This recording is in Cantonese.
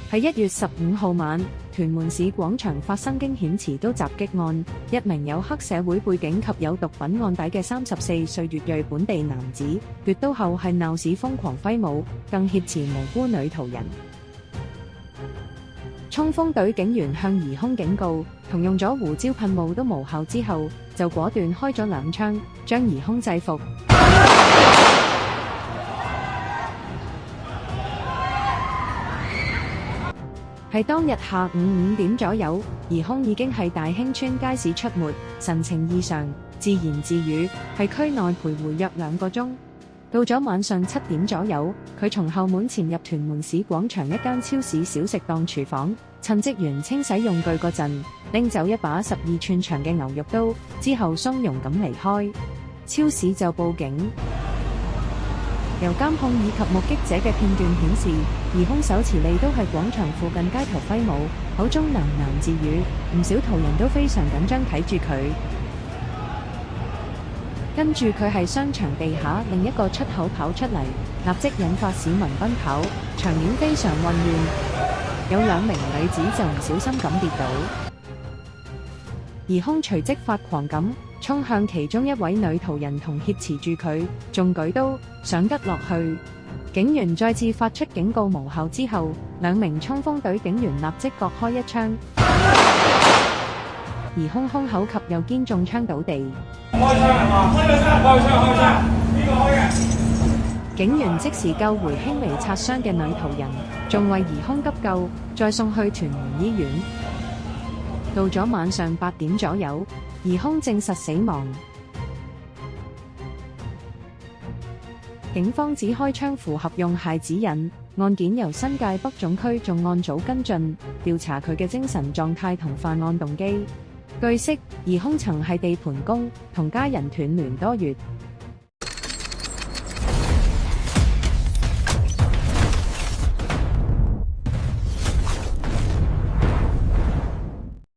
喺1月15號晚，屯門市廣場發生驚險持刀襲擊案，一名有黑社會背景及有毒品案底嘅34歲粵裔本地男子，奪刀後係鬧市瘋狂揮舞，更挾持無辜女途人。衝鋒隊警員向疑兇警告，同用咗胡椒噴霧都無效之後，就果斷開咗2槍，將疑兇制服。係當日下午5點左右，疑兇已經係大興村街市出沒，神情異常，自言自語，喺區內徘徊約2個鐘。到咗晚上7點左右，佢從後門潛入屯門市廣場一間超市小食檔廚房，趁職員清洗用具嗰陣，拎走一把12寸長嘅牛肉刀，之後從容咁離開。超市就報警。由監控以及目擊者嘅片段顯示，疑兇手持利刀喺廣場附近街頭揮舞，口中喃喃自語，唔少途人都非常緊張睇住佢。跟住佢喺商場地下另一個出口跑出嚟，立即引發市民奔跑，場面非常混亂。有2名女子就唔小心咁跌倒，疑兇隨即發狂咁衝向其中一位女途人同挾持住佢，仲舉刀想拮落去。警員再次發出警告無效之後，2名衝鋒隊警員立即各開1槍，疑兇胸口及右肩中槍倒地。開槍係嘛？開槍！邊個開嘅？警員即時救回輕微擦傷嘅女途人，仲為疑兇急救，再送去屯門醫院。到咗晚上8點左右，疑兇證實死亡。警方指開槍符合用械指引，案件由新界北總區重案組跟進，調查佢嘅精神狀態同犯案動機。據悉，疑兇曾係地盤工，同家人斷聯多月。